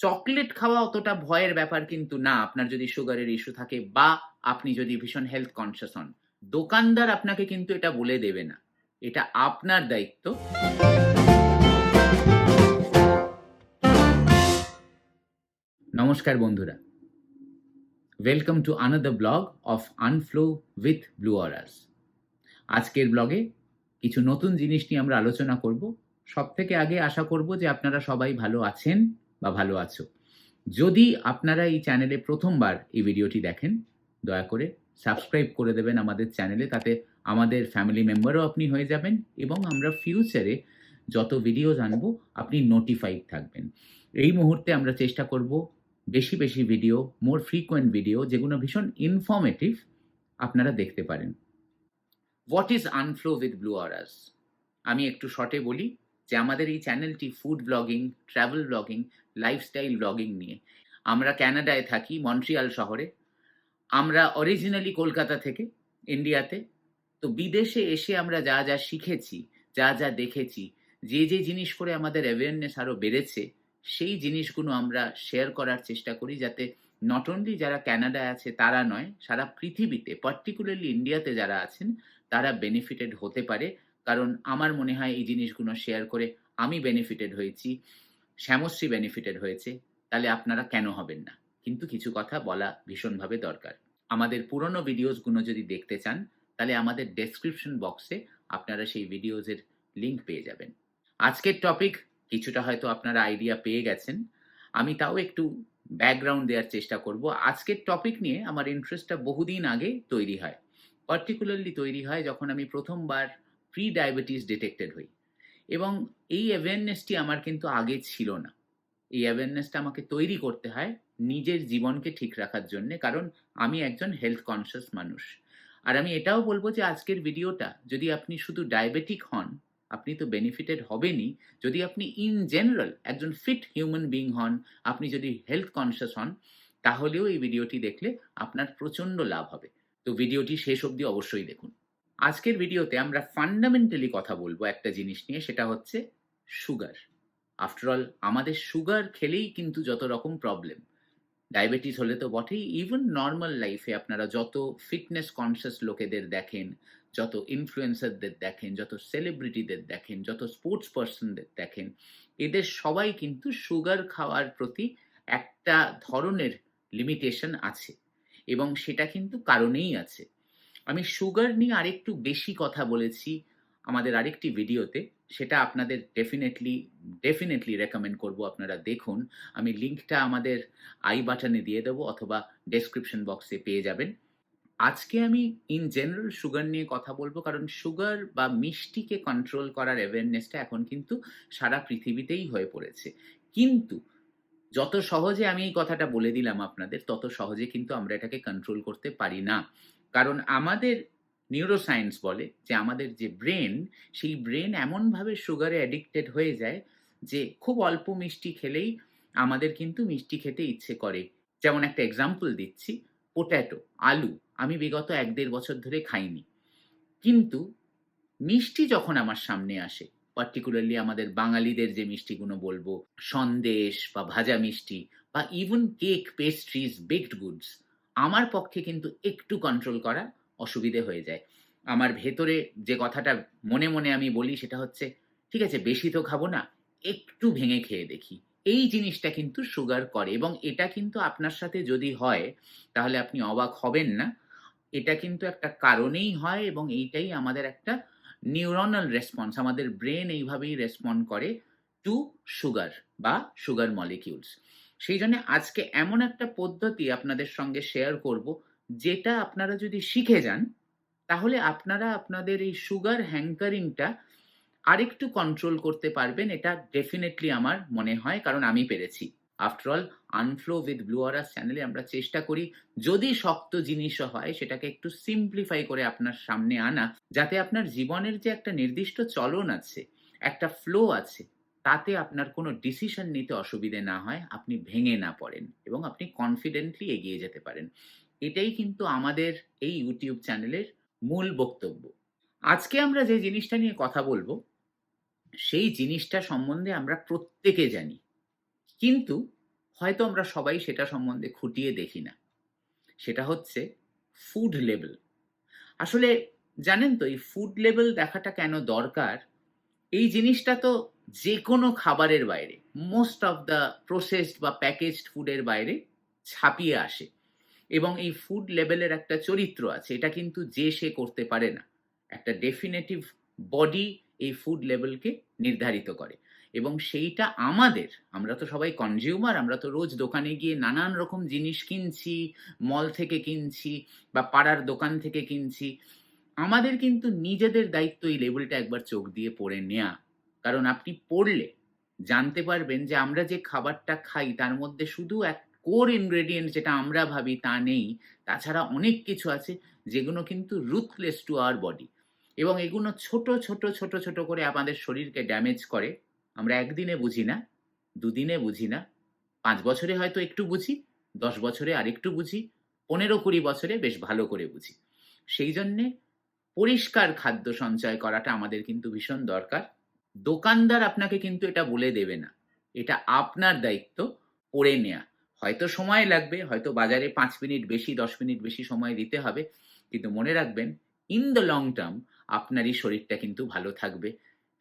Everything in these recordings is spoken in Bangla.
চকলেট খাওয়া অতটা ভয়ের ব্যাপার কিন্তু না, আপনার যদি সুগারের ইস্যু থাকে বা আপনি যদি ভীষণ হেলথ কনসিয়াস হন। দোকানদার আপনাকে কিন্তু এটা বলে দেবে না। এটা আপনার দায়িত্ব। নমস্কার বন্ধুরা। Welcome to another blog of unflow with blue auras. আজকের ব্লগে কিছু নতুন জিনিস নিয়ে আমরা আলোচনা করব। সবথেকে আগে আশা করব যে আপনারা সবাই ভালো আছেন বা ভালো আছো। যদি আপনারা এই চ্যানেলে প্রথমবার এই ভিডিওটি দেখেন, দয়া করে সাবস্ক্রাইব করে দেবেন আমাদের চ্যানেলে। তাতে আমাদের ফ্যামিলি মেম্বারও আপনি হয়ে যাবেন এবং আমরা ফিউচারে যত ভিডিওস আনবো আপনি নোটিফাইড থাকবেন। এই মুহূর্তে আমরা চেষ্টা করব বেশি বেশি ভিডিও, মোর ফ্রিকোয়েন্ট ভিডিও, যেগুলো ভীষণ ইনফরমেটিভ আপনারা দেখতে পারেন। What is unflow with blue auras? আমি একটু শর্টে বলি যে আমাদের এই চ্যানেলটি food blogging, travel blogging, lifestyle blogging নিয়ে। আমরা ক্যানাডায় থাকি, মন্ট্রিয়াল শহরে। আমরা অরিজিনালি কলকাতা থেকে, ইন্ডিয়াতে। তো বিদেশে এসে আমরা যা যা শিখেছি, যা যা দেখেছি, যে যে জিনিস করে আমাদের অ্যাওয়ারনেস আরও বেড়েছে, সেই জিনিসগুলো আমরা শেয়ার করার চেষ্টা করি, যাতে নট অনলি যারা ক্যানাডায় আছে তারা নয়, সারা পৃথিবীতে, পার্টিকুলারলি ইন্ডিয়াতে যারা আছেন তারা বেনিফিটেড হতে পারে। কারণ আমার মনে হয় এই জিনিসগুলো শেয়ার করে আমি বেনিফিটেড হয়েছি, শ্যামশ্রী বেনিফিটেড হয়েছে, তাহলে আপনারা কেন হবেন না? কিন্তু কিছু কথা বলা ভীষণভাবে দরকার। আমাদের পুরনো ভিডিওসগুলো যদি দেখতে চান, তাহলে আমাদের ডেসক্রিপশন বক্সে আপনারা সেই ভিডিওসের লিঙ্ক পেয়ে যাবেন। আজকের টপিক কিছুটা হয়তো আপনারা আইডিয়া পেয়ে গেছেন। আমি তাও একটু ব্যাকগ্রাউন্ড দেওয়ার চেষ্টা করব। আজকের টপিক নিয়ে আমার ইন্টারেস্টটা বহুদিন আগে তৈরি হয়। পার্টিকুলারলি তৈরি হয় যখন আমি প্রথমবার প্রি ডায়াবেটিস ডিটেক্টেড হই। এবং এই অ্যাওয়ারনেসটি আমার কিন্তু আগে ছিল না। এই অ্যাওয়ারনেসটা আমাকে তৈরি করতে হয় নিজের জীবনকে ঠিক রাখার জন্যে, কারণ আমি একজন হেলথ কনসিয়াস মানুষ। আর আমি এটাও বলবো যে আজকের ভিডিওটা যদি আপনি শুধু ডায়াবেটিক হন, আপনি তো বেনিফিটেড হবেনই। যদি আপনি ইন জেনারেল একজন ফিট হিউম্যান বিং হন, আপনি যদি হেলথ কনসিয়াস হন, তাহলেও এই ভিডিওটি দেখলে আপনার প্রচণ্ড লাভ হবে। তো ভিডিওটি শেষ অবধি অবশ্যই দেখুন। আজকের ভিডিওতে আমরা ফান্ডামেন্টালি কথা বলবো একটা জিনিস নিয়ে, সেটা হচ্ছে সুগার। আফটার অল আমাদের সুগার খেলেই কিন্তু যত রকম প্রবলেম। ডায়াবেটিস হলে তো বটেই, ইভেন নর্মাল লাইফে আপনারা যত ফিটনেস কনসিয়াস লোকেদের দেখেন, যত ইনফ্লুয়েন্সারদের দেখেন, যত সেলিব্রিটিদের দেখেন, যত স্পোর্টস পার্সনদের দেখেন, এদের সবাই কিন্তু সুগার খাওয়ার প্রতি একটা ধরনের লিমিটেশন আছে, এবং সেটা কিন্তু কারণেই আছে। আমি সুগার নিয়ে আরেকটু বেশি কথা বলেছি আমাদের আরেকটি ভিডিওতে, সেটা আপনাদের ডেফিনেটলি রেকমেন্ড করব আপনারা দেখুন। আমি লিঙ্কটা আমাদের আই বাটনে দিয়ে দেবো অথবা ডেসক্রিপশন বক্সে পেয়ে যাবেন। আজকে আমি ইন জেনারেল সুগার নিয়ে কথা বলবো, কারণ সুগার বা মিষ্টিকে কন্ট্রোল করার অ্যাওয়ারনেসটা এখন কিন্তু সারা পৃথিবীতেই হয়ে পড়েছে। কিন্তু যত সহজে আমি এই কথাটা বলে দিলাম আপনাদের, তত সহজে কিন্তু আমরা এটাকে কন্ট্রোল করতে পারি না। কারণ আমাদের নিউরোসায়েন্স বলে যে আমাদের যে ব্রেন, সেই ব্রেন এমনভাবে সুগারে অ্যাডিক্টেড হয়ে যায় যে খুব অল্প মিষ্টি খেলেই আমাদের কিন্তু মিষ্টি খেতে ইচ্ছে করে। যেমন একটা এক্সাম্পল দিচ্ছি, পোট্যাটো, আলু আমি বিগত ১-১.৫ বছর ধরে খাইনি। কিন্তু মিষ্টি যখন আমার সামনে আসে, পার্টিকুলারলি আমাদের বাঙালিদের যে মিষ্টিগুলো বলবো, সন্দেশ বা ভাজা মিষ্টি বা even cake, pastries, baked goods, আমার পক্ষে কিন্তু একটু কন্ট্রোল করা অসুবিধে হয়ে যায়। আমার ভেতরে যে কথাটা মনে মনে আমি বলি সেটা হচ্ছে, ঠিক আছে বেশি তো খাবো না, একটু ভেঙে খেয়ে দেখি। এই জিনিসটা কিন্তু সুগার করে, এবং এটা কিন্তু আপনার সাথে যদি হয় তাহলে আপনি অবাক হবেন না। এটা কিন্তু একটা কারণেই হয়, এবং এইটাই আমাদের একটা নিউরনাল রেসপন্স। আমাদের ব্রেন এইভাবেই রেসপন্ড করে টু সুগার বা সুগার মলিকিউলস। সেই জন্য আজকে এমন একটা পদ্ধতি আপনাদের সঙ্গে শেয়ার করব, যেটা আপনারা যদি শিখে যান, তাহলে আপনারা আপনাদের এই সুগার হ্যাঙ্কারিংটা আরেকটু কন্ট্রোল করতে পারবেন। এটা ডেফিনেটলি আমার মনে হয়, কারণ আমি পেরেছি। After all unflow with blue auras চ্যানেলে আমরা চেষ্টা করি যদি শক্ত জিনিসও হয় সেটাকে একটু সিম্পলিফাই করে আপনার সামনে আনা, যাতে আপনার জীবনের যে একটা নির্দিষ্ট চলন আছে, একটা ফ্লো আছে, তাতে আপনার কোনো ডিসিশন নিতে অসুবিধে না হয়, আপনি ভেঙে না পড়েন এবং আপনি কনফিডেন্টলি এগিয়ে যেতে পারেন। এটাই কিন্তু আমাদের এই ইউটিউব চ্যানেলের মূল বক্তব্য। আজকে আমরা যে জিনিসটা নিয়ে কথা বলবো, সেই জিনিসটা সম্বন্ধে আমরা প্রত্যেকে জানি, কিন্তু হয়তো আমরা সবাই সেটা সম্বন্ধে খুঁটিয়ে দেখি না। সেটা হচ্ছে ফুড লেভেল। আসলে জানেন তো, এই ফুড লেভেল দেখাটা কেন দরকার? এই জিনিসটা তো যেকোনো খাবারের বাইরে, মোস্ট অফ দ্য প্রসেসড বা প্যাকেজড ফুডের বাইরে ছাপিয়ে আসে। এবং এই ফুড লেভেলের একটা চরিত্র আছে। এটা কিন্তু যে সে করতে পারে না। একটা ডেফিনিটিভ বডি এই ফুড লেভেলকে নির্ধারিত করে। এবং সেইটা আমরা তো সবাই কনজিউমার, আমরা তো রোজ দোকানে গিয়ে নানান রকম জিনিস কিনছি, মল থেকে কিনছি বা পাড়ার দোকান থেকে কিনছি। আমাদের কিন্তু নিজেদের দায়িত্ব এই লেবেলটা একবার চোখ দিয়ে পড়ে নেয়া। কারণ আপনি পড়লে জানতে পারবেন যে আমরা যে খাবারটা খাই তার মধ্যে শুধু এক কোর ইনগ্রেডিয়েন্ট যেটা আমরা ভাবি তা নেই। তাছাড়া অনেক কিছু আছে যেগুলো কিন্তু রুথলেস টু আওয়ার বডি। এবং এগুলো ছোট, ছোট, ছোট, ছোট করে আমাদের শরীরকে ড্যামেজ করে। আমরা একদিনে বুঝি না, দুদিনে বুঝি না, ৫ বছরে হয়তো একটু বুঝি, ১০ বছরে আরেকটু বুঝি, ১৫-২০ বছরে বেশ ভালো করে বুঝি। সেই জন্যে পরিষ্কার খাদ্য সঞ্চয় করাটা আমাদের কিন্তু ভীষণ দরকার। দোকানদার আপনাকে কিন্তু এটা বলে দেবে না। এটা আপনার দায়িত্ব পড়ে নেয়া। হয়তো সময় লাগবে, হয়তো বাজারে ৫ মিনিট বেশি, ১০ মিনিট বেশি সময় দিতে হবে। কিন্তু মনে রাখবেন, ইন দ্য লং টার্ম আপনারই শরীরটা কিন্তু ভালো থাকবে।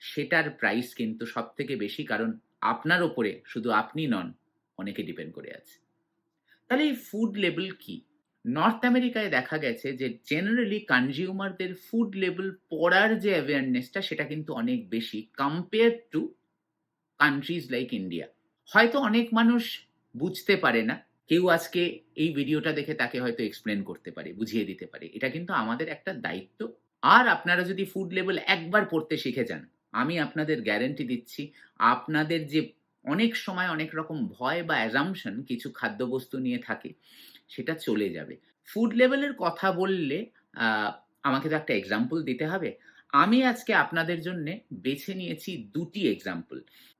সেটার প্রাইস কিন্তু সবথেকে বেশি, কারণ আপনার উপরে শুধু আপনি নন, অনেকে ডিপেন্ড করে আছে। তাহলে এই ফুড লেবেল কি? নর্থ আমেরিকায় দেখা গেছে যে জেনারেলি কনজিউমারদের ফুড লেবেল পড়ার যে অ্যাওয়ারনেসটা সেটা কিন্তু অনেক বেশি compare to countries like India. হয়তো অনেক মানুষ বুঝতে পারে না। কেউ আজকে এই ভিডিওটা দেখে তাকে হয়তো এক্সপ্লেন করতে পারে, বুঝিয়ে দিতে পারে। এটা কিন্তু আমাদের একটা দায়িত্ব। আর আপনারা যদি ফুড লেবেল একবার পড়তে শিখে যান, আমি আপনাদের গ্যারান্টি দিচ্ছি, আপনাদের যে অনেক সময় অনেক রকম ভয় বা অ্যাজাম্পশন কিছু খাদ্যবস্তু নিয়ে থাকে, সেটা চলে যাবে। ফুড লেভেলের কথা বললে আ আমাকে তো একটা এক্সাম্পল দিতে হবে। আমি আজকে আপনাদের জন্যে বেছে নিয়েছি ২ টি এক্সাম্পল।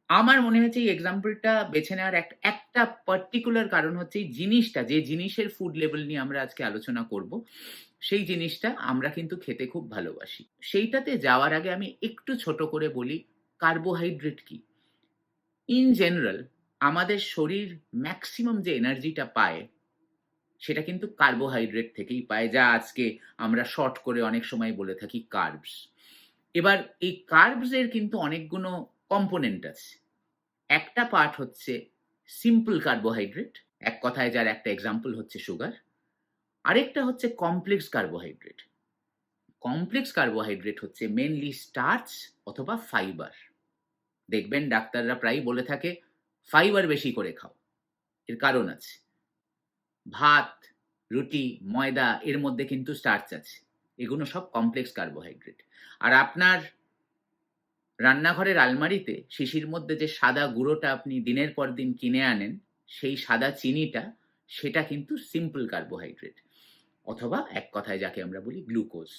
আমার মনে হয়েছে এই এক্সাম্পলটা বেছে নেওয়ার একটা পার্টিকুলার কারণ হচ্ছে এই জিনিসটা, যে জিনিসের ফুড লেভেল নিয়ে আমরা আজকে আলোচনা করব, সেই জিনিসটা আমরা কিন্তু খেতে খুব ভালোবাসি। সেইটাতে যাওয়ার আগে আমি একটু ছোট করে বলি কার্বোহাইড্রেট কি? ইন জেনারেল আমাদের শরীর ম্যাক্সিমাম যে এনার্জিটা পায় সেটা কিন্তু কার্বোহাইড্রেট থেকেই পায়, যা আজকে আমরা শর্ট করে অনেক সময় বলে থাকি কার্বস। এবার এই কার্বস এর কিন্তু অনেকগুলো কম্পোনেন্ট আছে। একটা পার্ট হচ্ছে সিম্পল কার্বোহাইড্রেট, এক কথায় যার একটা এক্সাম্পল হচ্ছে সুগার। আরেকটা হচ্ছে কমপ্লেক্স কার্বোহাইড্রেট। কমপ্লেক্স কার্বোহাইড্রেট হচ্ছে মেইনলি স্টার্চ অথবা ফাইবার। দেখবেন ডাক্তাররা প্রায়ই বলে থাকে ফাইবার বেশি করে খাও। এর কারণ আছে। ভাত, রুটি, ময়দা এর মধ্যে কিন্তু স্টার্চ আছে। এগুলো সব কমপ্লেক্স কার্বোহাইড্রেট। আর আপনার রান্নাঘরের আলমারিতে শিশির মধ্যে যে সাদা গুঁড়োটা আপনি দিনের পর দিন কিনে আনেন, সেই সাদা চিনিটা, সেটা কিন্তু সিম্পল কার্বোহাইড্রেট। অথবা এক কথায় যাকে আমরা বলি গ্লুকোজ।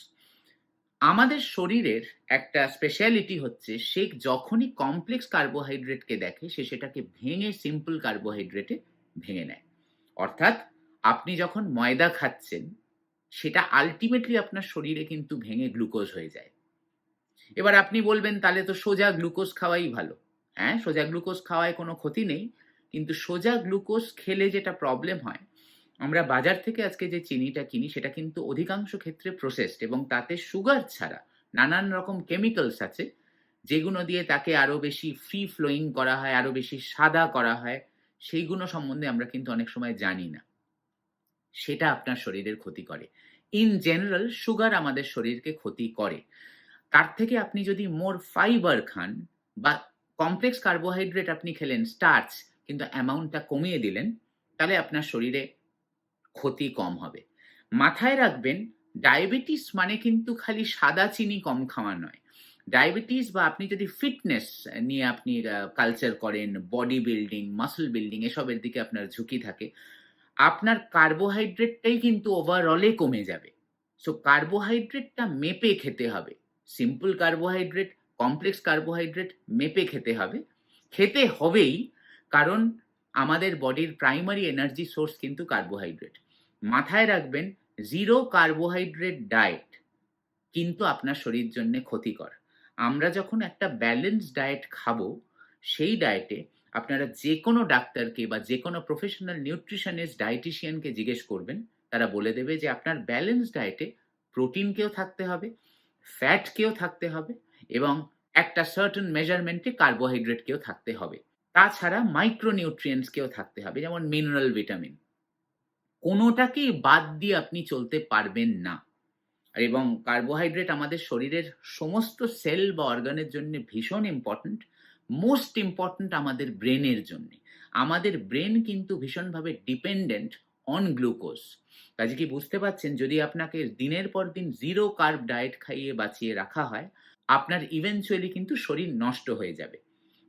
আমাদের শরীরের একটা স্পেশালিটি হচ্ছে সে যখনই কমপ্লেক্স কার্বোহাইড্রেটকে দেখে সে সেটাকে ভেঙে সিম্পল কার্বোহাইড্রেটে ভেঙে নেয়। অর্থাৎ আপনি যখন ময়দা খাচ্ছেন সেটা আল্টিমেটলি আপনার শরীরে কিন্তু ভেঙে গ্লুকোজ হয়ে যায়। এবার আপনি বলবেন তাহলে তো সোজা গ্লুকোজ খাওয়াই ভালো। হ্যাঁ, সোজা গ্লুকোজ খাওয়ায় কোনো ক্ষতি নেই। কিন্তু সোজা গ্লুকোজ খেলে যেটা প্রবলেম হয়, আমরা বাজার থেকে আজকে যে চিনিটা কিনি সেটা কিন্তু অধিকাংশ ক্ষেত্রে প্রসেসড এবং তাতে সুগার ছাড়া নানান রকম কেমিক্যালস আছে, যেগুলো দিয়ে তাকে আরো বেশি ফ্রি ফ্লোয়িং করা হয়, আরো বেশি সাদা করা হয়। সেইগুলো সম্বন্ধে আমরা কিন্তু অনেক সময় জানি না। সেটা আপনার শরীরের ক্ষতি করে। ইন জেনারেল সুগার আমাদের শরীরকে ক্ষতি করে। তার থেকে আপনি যদি মোর ফাইবার খান বা কমপ্লেক্স কার্বোহাইড্রেট আপনি খেলেন, স্টার্চ, কিন্তু অ্যামাউন্টটা কমিয়ে দিলেন, তাহলে আপনার শরীরে ক্ষতি কম হবে। মাথায় রাখবেন, ডায়াবেটিস মানে কিন্তু খালি সাদা চিনি কম খাওয়া নয়। ডায়াবেটিস বা আপনি যদি ফিটনেস নিয়ে আপনি কালচার করেন, বডি বিল্ডিং, মাসল বিল্ডিং এসবের দিকে আপনার ঝুঁকি থাকে, আপনার কার্বোহাইড্রেটটাই কিন্তু ওভারঅলে কমে যাবে। সো কার্বোহাইড্রেটটা মেপে খেতে হবে। সিম্পল কার্বোহাইড্রেট, কমপ্লেক্স কার্বোহাইড্রেট মেপে খেতে হবে। খেতে হবেই, কারণ আমাদের বডির প্রাইমারি এনার্জি সোর্স কিন্তু কার্বোহাইড্রেট। মাথায় রাখবেন, জিরো কার্বোহাইড্রেট ডায়েট কিন্তু আপনার শরীর জন্য ক্ষতিকর। আমরা যখন একটা ব্যালেন্স ডায়েট খাবো, সেই ডায়েটে আপনারা যে কোনো ডাক্তারকে বা যে কোনো প্রফেশনাল নিউট্রিশনিস্ট, ডায়েটিশিয়ানকে জিজ্ঞেস করবেন, তারা বলে দেবে যে আপনার ব্যালেন্স ডায়েটে প্রোটিনকেও থাকতে হবে, ফ্যাটকেও থাকতে হবে এবং একটা সার্টেন মেজারমেন্টে কার্বোহাইড্রেটকেও থাকতে হবে। তাছাড়া মাইক্রোনিউট্রিয়েন্টসকেও থাকতে হবে, যেমন মিনারেল, ভিটামিন। কোনোটাকেই বাদ দিয়ে আপনি চলতে পারবেন না। এবং কার্বোহাইড্রেট আমাদের শরীরের সমস্ত সেল বা অর্গানের জন্য ভীষণ ইম্পর্ট্যান্ট। মোস্ট ইম্পর্ট্যান্ট আমাদের ব্রেনের জন্য। আমাদের ব্রেন কিন্তু ভীষণভাবে ডিপেন্ডেন্ট অন গ্লুকোজ। কাজে কি বুঝতে পারছেন, যদি আপনাকে দিনের পর দিন জিরো কার্ব ডায়েট খাইয়ে বাঁচিয়ে রাখা হয়, আপনার ইভেনচুয়ালি কিন্তু শরীর নষ্ট হয়ে যাবে।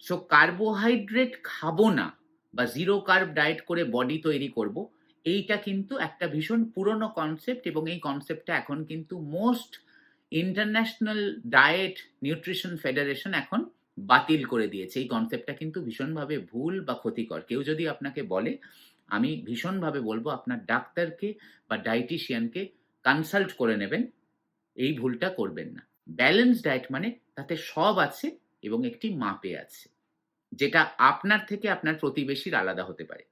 সো কার্বোহাইড্রেট খাবো না বা জিরো কার্ব ডায়েট করে বডি তৈরি করব, এইটা কিন্তু একটা ভীষণ পুরনো কনসেপ্ট এবং এই কনসেপ্টটা এখন কিন্তু most international diet nutrition federation এখন বাতিল করে দিয়েছে। এই কনসেপ্টটা কিন্তু ভীষণভাবে ভুল বা ক্ষতিকর। কেউ যদি আপনাকে বলে, আমি ভীষণভাবে বলবো আপনার ডাক্তারকে বা ডায়েটিশিয়ানকে কনসাল্ট করে নেবেন। এই ভুলটা করবেন না। ব্যালেন্স ডায়েট মানে তাতে সব আছে এবং একটি মাপে আছে, যেটা আপনার থেকে আপনার প্রতিবেশীর আলাদা হতে পারে।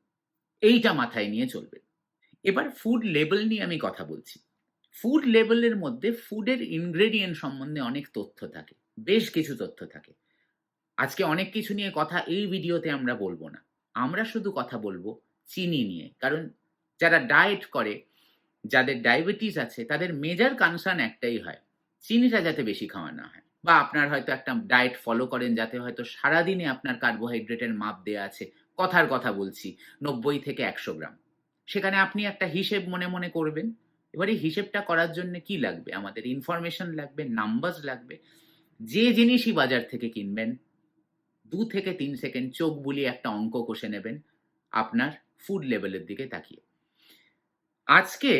এইটা মাথায় নিয়ে চলবে। এবার ফুড লেবেল নিয়ে আমি কথা বলছি। ফুড লেবেলের মধ্যে ফুডের ইনগ্রেডিয়েন্ট সম্বন্ধে অনেক তথ্য থাকে, বেশ কিছু তথ্য থাকে। আজকে অনেক কিছু নিয়ে কথা এই ভিডিওতে আমরা বলবো না। আমরা শুধু কথা বলবো চিনি নিয়ে। কারণ যারা ডায়েট করে, যাদের ডায়াবেটিস আছে, তাদের মেজর কনসার্ন একটাই হয়, চিনিটা যাতে বেশি খাওয়া না হয়। বা আপনার হয়তো একটা ডায়েট ফলো করেন যাতে হয়তো সারাদিনে আপনার কার্বোহাইড্রেটের মাপ দেয়া আছে, কথার কথা বলছি 90 থেকে 100 গ্রাম। সেখানে আপনি একটা হিসেব মনে মনে করবেন। এবার এই হিসেবটা করার জন্য কি লাগবে? আমাদের ইনফরমেশন লাগবে, নাম্বারস লাগবে। যে জিনিসই বাজার থেকে কিনবেন, 2 থেকে 3 সেকেন্ড চোখ বুলিয়ে একটা অঙ্ক কষে নেবেন আপনার ফুড লেভেলের দিকে তাকিয়ে। আজকে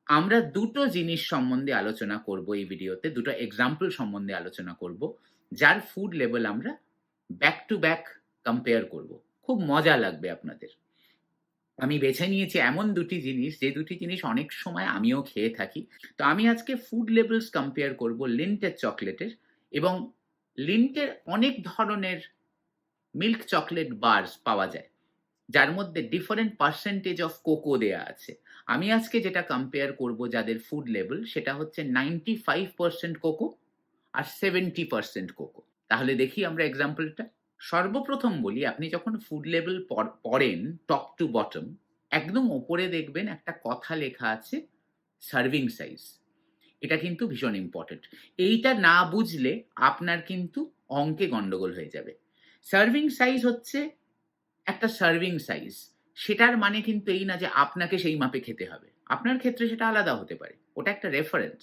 আমরা দুটো জিনিস সম্বন্ধে আলোচনা করব এই ভিডিওতে, দুটো এক্সাম্পল সম্বন্ধে আলোচনা করব, যার ফুড লেভেল আমরা ব্যাক টু ব্যাক কম্পেয়ার করব। খুব মজা লাগবে আপনাদের। আমি বেছে নিয়েছি এমন দুটি জিনিস, যে দুটি জিনিস অনেক সময় আমিও খেয়ে থাকি। তো আমি আজকে ফুড লেভেলস কম্পেয়ার করব লিন্টের চকলেটের, এবং লিন্টের অনেক ধরনের মিল্ক চকলেট বার্স পাওয়া যায়, যার মধ্যে ডিফারেন্ট পার্সেন্টেজ অফ কোকো দেয়া আছে। আমি আজকে যেটা কম্পেয়ার করব যাদের ফুড লেভেল, সেটা হচ্ছে 95% কোকো আর 70% কোকো। তাহলে দেখি আমরা এক্সাম্পলটা। সর্বপ্রথম বলি, আপনি যখন ফুড লেভেল পড়েন টপ টু বটম, একদম ওপরে দেখবেন একটা কথা লেখা আছে, সার্ভিং সাইজ। এটা কিন্তু ভীষণ ইম্পর্টেন্ট। এইটা না বুঝলে আপনার কিন্তু অঙ্কে গন্ডগোল হয়ে যাবে। সার্ভিং সাইজ হচ্ছে একটা সার্ভিং সাইজ। সেটার মানে কিন্তু এই না যে আপনাকে সেই মাপে খেতে হবে। আপনার ক্ষেত্রে সেটা আলাদা হতে পারে। ওটা একটা রেফারেন্স।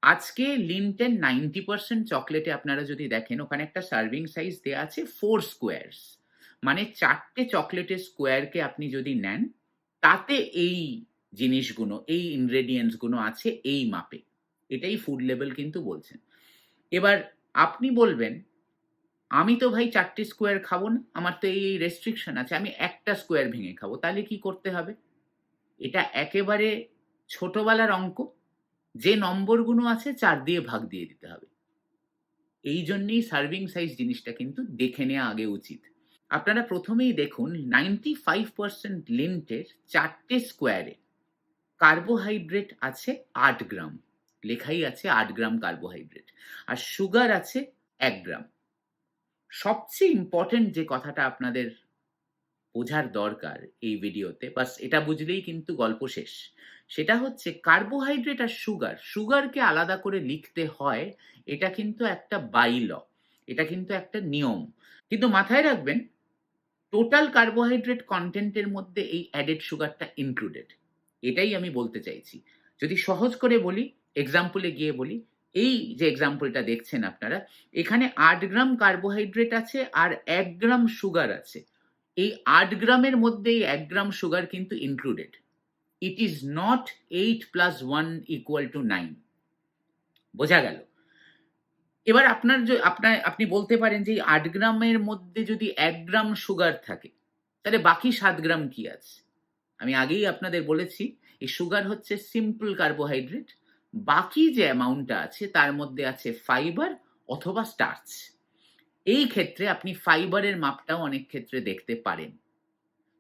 আজকে লিন্টের 90% চকলেটে আপনারা যদি দেখেন, ওখানে একটা সার্ভিং সাইজ দেয়া আছে 4 স্কোয়ারস। মানে 4টে চকলেটের স্কোয়ারকে আপনি যদি নেন, তাতে এই জিনিসগুলো, এই ইনগ্রেডিয়েন্টস গুলো আছে এই মাপে। এটাই ফুড লেভেল কিন্তু বলছেন। এবার আপনি বলবেন, আমি তো ভাই 4টে স্কোয়ার খাবো না, আমার তো এই রেস্ট্রিকশন আছে, আমি একটা স্কোয়ার ভেঙে খাবো। তাহলে কি করতে হবে? এটা একেবারে ছোটবেলার অঙ্ক। যে নম্বরগুলো আছে 4 দিয়ে ভাগ দিয়ে দিতে হবে। এই জন্যেই সার্ভিং সাইজ জিনিসটা কিন্তু দেখে নেওয়া আগে উচিত। আপনারা প্রথমেই দেখুন, 95% লিন্টের 4টে স্কোয়ারে কার্বোহাইড্রেট আছে 8 গ্রাম। লেখাই আছে 8 গ্রাম কার্বোহাইড্রেট। আর সুগার আছে 1 গ্রাম। সবচেয়ে ইম্পর্টেন্ট যে কথাটা আপনাদের বোঝার দরকার এই ভিডিওতে, বাস এটা বুঝলেই কিন্তু গল্প শেষ। সেটা হচ্ছে কার্বোহাইড্রেট আর সুগার। সুগারকে আলাদা করে লিখতে হয়, এটা কিন্তু একটা বাই-ল, এটা কিন্তু একটা নিয়ম। কিন্তু মাথায় রাখবেন, টোটাল কার্বোহাইড্রেট কন্টেন্টের মধ্যে এই অ্যাডেড সুগারটা ইনক্লুডেড। এটাই আমি বলতে চাইছি। যদি সহজ করে বলি, এক্সাম্পলে গিয়ে বলি, এই যে এক্সাম্পলটা দেখছেন আপনারা, এখানে 8 গ্রাম কার্বোহাইড্রেট আছে আর 1 গ্রাম সুগার আছে। এই 8 গ্রামের মধ্যে এই 1 গ্রাম সুগার কিন্তু ইনক্লুডেড। It is not 8 + 1 = 9। বোঝা গেল? এবার আপনি বলতে পারেন যে এই 8 গ্রামের মধ্যে যদি 1 গ্রাম সুগার থাকে, তাহলে বাকি 7 গ্রাম কি আছে? আমি আগেই আপনাদের বলেছি, এই সুগার হচ্ছে সিম্পল কার্বোহাইড্রেট। বাকি যে অ্যামাউন্টটা আছে তার মধ্যে আছে ফাইবার অথবা স্টার্চ। এই ক্ষেত্রে আপনি ফাইবারের মাপটাও অনেক ক্ষেত্রে দেখতে পারেন।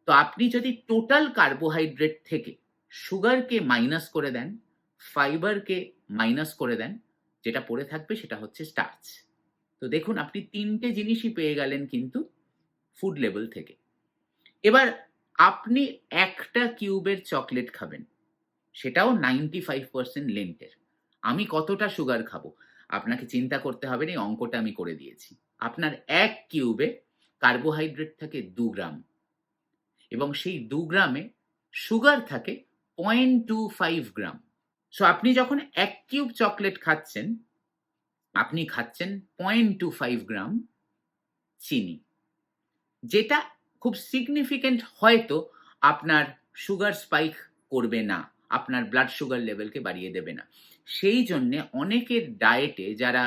তো আপনি যদি টোটাল কার্বোহাইড্রেট থেকে সুগারকে মাইনাস করে দেন, ফাইবারকে মাইনাস করে দেন, যেটা পড়ে থাকবে সেটা হচ্ছে স্টার্চ। তো দেখুন আপনি ৩ টে জিনিসই পেয়ে গেলেন কিন্তু ফুড লেভেল থেকে। এবার আপনি একটা কিউবের চকলেট খাবেন, সেটাও 95% লেন্টের। আমি কতটা সুগার খাবো? আপনাকে চিন্তা করতে হবে না, এই অঙ্কটা আমি করে দিয়েছি। আপনার ১ কিউবে কার্বোহাইড্রেট থাকে ২ গ্রাম এবং সেই ২ গ্রামে সুগার থাকে 0.25 গ্রাম। সো আপনি যখন ১ কিউব চকলেট খাচ্ছেন, আপনি খাচ্ছেন 0.25 গ্রাম চিনি। যেটা খুব সিগনিফিক্যান্ট, হয়তো আপনার সুগার স্পাইক করবে না, আপনার ব্লাড সুগার লেভেলকে বাড়িয়ে দেবে না। সেই জন্যে অনেকের ডায়েটে, যারা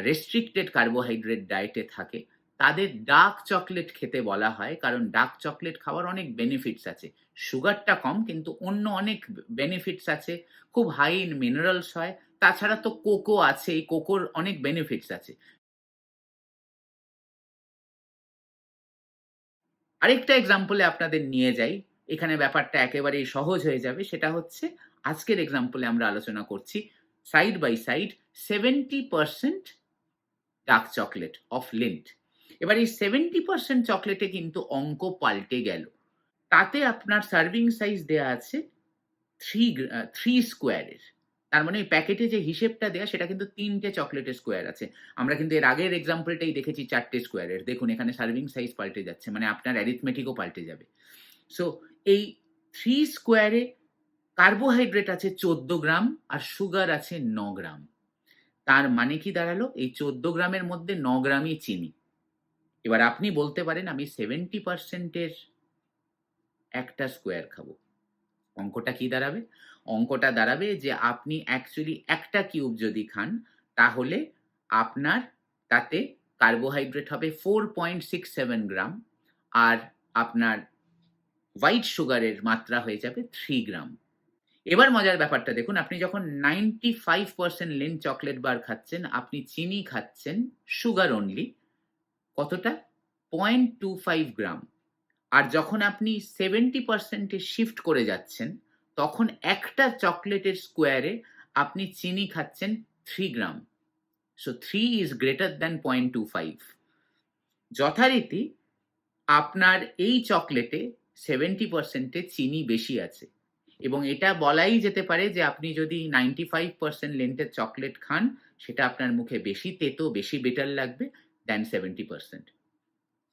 রেস্ট্রিক্টেড কার্বোহাইড্রেট ডায়েটে থাকে, তাদের ডার্ক চকলেট খেতে বলা হয়, কারণ ডার্ক চকলেট খাওয়ার অনেক বেনিফিটস আছে। সুগারটা কম কিন্তু অন্য অনেক বেনিফিটস আছে, খুব হাই ইন মিনারেলস হয়। তাছাড়া তো কোকো আছে, এই কোকোর অনেক বেনিফিটস আছে। আরেকটা এক্সাম্পলে আপনাদের নিয়ে যাই। এখানে ব্যাপারটা একেবারেই সহজ হয়ে যাবে। সেটা হচ্ছে, আজকের এক্সাম্পলে আমরা আলোচনা করছি side by side 70% dark chocolate of Lindt. এবার এই 70% চকলেটে কিন্তু অঙ্ক পাল্টে গেল। তাতে আপনার সার্ভিং সাইজ দেয়া আছে 3 স্কোয়ারের। তার মানে ওই প্যাকেটে যে হিসেবটা দেয়া, সেটা কিন্তু ৩ টে চকলেটের স্কোয়ার আছে। আমরা কিন্তু এর আগের এক্সাম্পলটাই দেখেছি ৪ টে স্কোয়ারের। দেখুন এখানে সার্ভিং সাইজ পাল্টে যাচ্ছে, মানে আপনার অ্যারিথমেটিকও পাল্টে যাবে। সো এই 3 স্কোয়ারে কার্বোহাইড্রেট আছে ১৪ গ্রাম আর সুগার আছে ৯ গ্রাম। তার মানে কি দাঁড়ালো? এই ১৪ গ্রামের মধ্যে ৯ গ্রামই চিনি। এবার আপনি বলতে পারেন আমি 70% এর একটা স্কোয়ার খাবো। অঙ্কটা কি দাঁড়াবে? অঙ্কটা দাঁড়াবে যে আপনি অ্যাকচুয়ালি একটা কিউব যদি খান, তাহলে আপনার তাতে কার্বোহাইড্রেট হবে 4.67 গ্রাম আর আপনার হোয়াইট সুগারের মাত্রা হয়ে যাবে 3 গ্রাম। এবার মজার ব্যাপারটা দেখুন, আপনি যখন 95% লিন্ট চকলেট বার খাচ্ছেন, আপনি চিনি খাচ্ছেন সুগার অনলি কতটা? 0.25 গ্রাম। আর যখন আপনি 70% এ শিফট করে যাচ্ছেন, তখন একটা চকলেটের স্কোয়ারে আপনি চিনি খাচ্ছেন 3 gram. So 3 is greater than 0.25। যথারীতি আপনার এই চকলেটে 70% এ চিনি বেশি আছে এবং এটা বলাই যেতে পারে যে আপনি যদি 95% লেন্টের চকলেট খান, সেটা আপনার মুখে বেশি তেতো, বেশি বিটার লাগবে দ্যান 70%।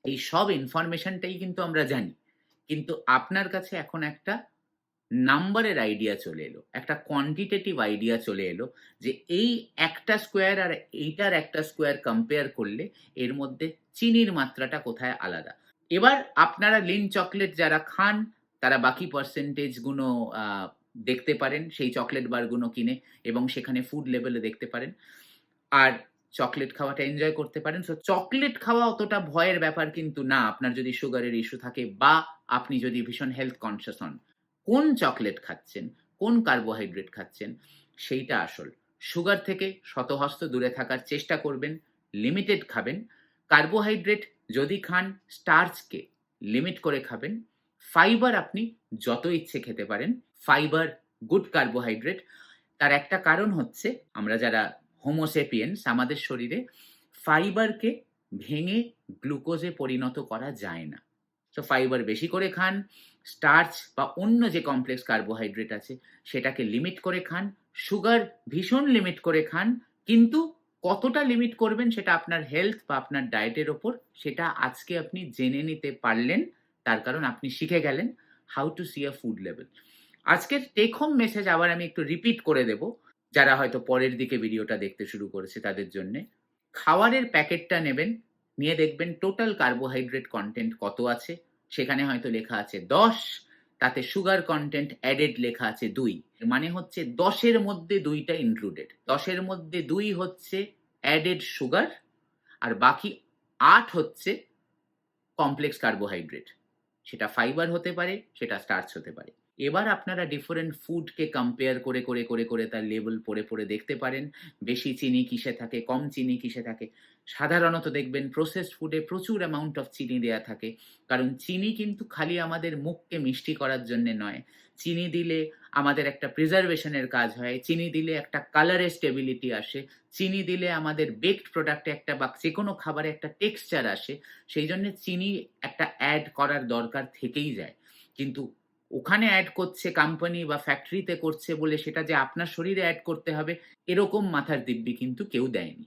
এই সব ইনফরমেশনটাই কিন্তু আমরা জানি। কিন্তু আপনার কাছে এখন একটা নাম্বারের আইডিয়া চলে এলো, একটা কোয়ান্টিটেটিভ আইডিয়া চলে এলো যে এই একটা স্কোয়ার আর এইটার একটা স্কোয়ার কম্পেয়ার করলে এর মধ্যে চিনির মাত্রাটা কোথায় আলাদা। এবার আপনারা লিন্ট চকলেট যারা খান, তারা বাকি পার্সেন্টেজগুলো দেখতে পারেন সেই চকলেট বারগুলো কিনে, এবং সেখানে ফুড লেভেলে দেখতে পারেন। আর চকলেট খাওয়াটা এনজয় করতে পারেন। সো চকলেট খাওয়া অতটা ভয়ের ব্যাপার কিন্তু না, আপনার যদি সুগারের ইস্যু থাকে বা আপনি যদি ভীষণ হেলথ কনসিয়াস হন। কোন চকলেট খাচ্ছেন, কোন কার্বোহাইড্রেট খাচ্ছেন, সেইটা আসল। সুগার থেকে শতহস্ত দূরে থাকার চেষ্টা করবেন, লিমিটেড খাবেন। কার্বোহাইড্রেট যদি খান, স্টার্চকে লিমিট করে খাবেন। ফাইবার আপনি যত ইচ্ছে খেতে পারেন। Fibre good carbohydrate. তার একটা কারণ হচ্ছে, আমরা যারা হোমোসেপিয়েন্স, আমাদের শরীরে ফাইবারকে ভেঙে গ্লুকোজে পরিণত করা যায় না। তো ফাইবার বেশি করে খান, স্টার্চ বা অন্য যে কমপ্লেক্স কার্বোহাইড্রেট আছে সেটাকে লিমিট করে খান, সুগার ভীষণ লিমিট করে খান। কিন্তু কতটা লিমিট করবেন সেটা আপনার হেলথ বা আপনার ডায়েটের ওপর, সেটা আজকে আপনি জেনে নিতে পারলেন। তার কারণ আপনি শিখে গেলেন how to C a food level. আজকের টেক হোম মেসেজ আবার আমি একটু রিপিট করে দেব, যারা হয়তো পরের দিকে ভিডিওটা দেখতে শুরু করেছে তাদের জন্যে। খাবারের প্যাকেটটা নেবেন, নিয়ে দেখবেন টোটাল কার্বোহাইড্রেট কন্টেন্ট কত আছে। সেখানে হয়তো লেখা আছে 10, তাতে সুগার কন্টেন্ট অ্যাডেড লেখা আছে 2। মানে হচ্ছে 10-এর মধ্যে 2টা ইনক্লুডেড। 10-এর মধ্যে 2 হচ্ছে অ্যাডেড সুগার আর বাকি 8 হচ্ছে কমপ্লেক্স কার্বোহাইড্রেট। সেটা ফাইবার হতে পারে, সেটা স্টার্চ হতে পারে। এবার আপনারা ডিফারেন্ট ফুডকে কম্পেয়ার করে, করে, করে, করে তার লেবেল পড়ে, পড়ে দেখতে পারেন। বেশি চিনি কিসে থাকে, কম চিনি কিসে থাকে। সাধারণত দেখবেন প্রসেসড ফুডে প্রচুর অ্যামাউন্ট অফ চিনি দেয়া থাকে। কারণ চিনি কিন্তু খালি আমাদের মুখকে মিষ্টি করার জন্যে নয়। চিনি দিলে আমাদের একটা প্রিজার্ভেশন এর কাজ হয়। চিনি দিলে একটা কালারে স্টেবিলিটি আসে। চিনি দিলে আমাদের বেকড প্রোডাক্টে একটা বা যেকোনো খাবারে একটা টেক্সচার আসে। সেইজন্যে চিনি একটা এড করার দরকার থেকেই যায়। কিন্তু ওখানে এড করছে কোম্পানি বা ফ্যাক্টরিতে করছে বলে সেটা যে আপনার শরীরে এড করতে হবে, এরকম মাথার দিব্যি কিন্তু কেউ দেয়নি।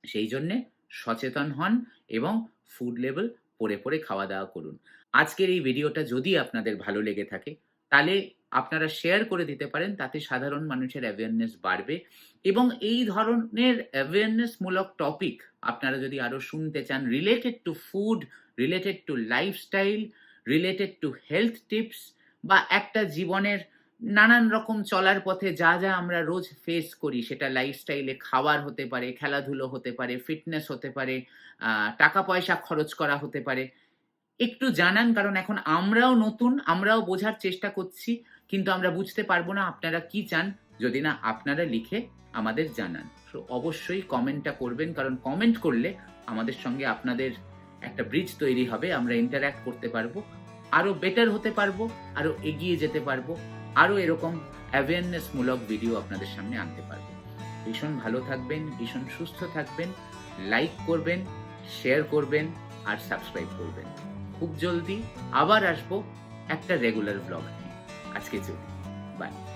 সেই জন্যে সচেতন হন এবং ফুড লেবেল পড়ে, পড়ে খাওয়া-দাওয়া করুন। আজকের এই ভিডিওটা যদি আপনাদের ভালো লেগে থাকে, তাহলে আপনারা শেয়ার করে দিতে পারেন। তাতে সাধারণ মানুষের অ্যাওয়ারনেস বাড়বে এবং এই ধরনের অ্যাওয়ারনেস মূলক টপিক আপনারা যদি আরো শুনতে চান related to food, related to lifestyle, related to health tips বা একটা জীবনের নানান রকম চলার পথে যা, যা আমরা রোজ ফেস করি সেটা লাইফস্টাইলে খাবার হতে পারে, খেলাধুলো হতে পারে, ফিটনেস হতে পারে, টাকা-পয়সা খরচ করা হতে পারে। একটু জানান কারণ এখন আমরাও নতুন, আমরাও বোঝার চেষ্টা করছি। কিন্তু আমরা বুঝতে পারবো না আপনারা কি চান যদি না আপনারা লিখে আমাদের জানান। সো অবশ্যই কমেন্টটা করবেন কারণ কমেন্ট করলে আমাদের সঙ্গে আপনাদের একটা ব্রিজ তৈরি হবে। আমরা ইন্টারঅ্যাক্ট করতে পারবো। আরো বেটার হতে পারবো, আরো এগিয়ে যেতে পারবো। আরো এরকম অ্যাওয়ারনেস মূলক ভিডিও আপনাদের সামনে আনতে পারবো। ভীষণ ভালো থাকবেন, ভীষণ সুস্থ থাকবেন। লাইক করবেন, শেয়ার করবেন আর সাবস্ক্রাইব করবেন। খুব জলদি আবার আসবো একটা রেগুলার ব্লগ নিয়ে। আজকে চলি। বাই।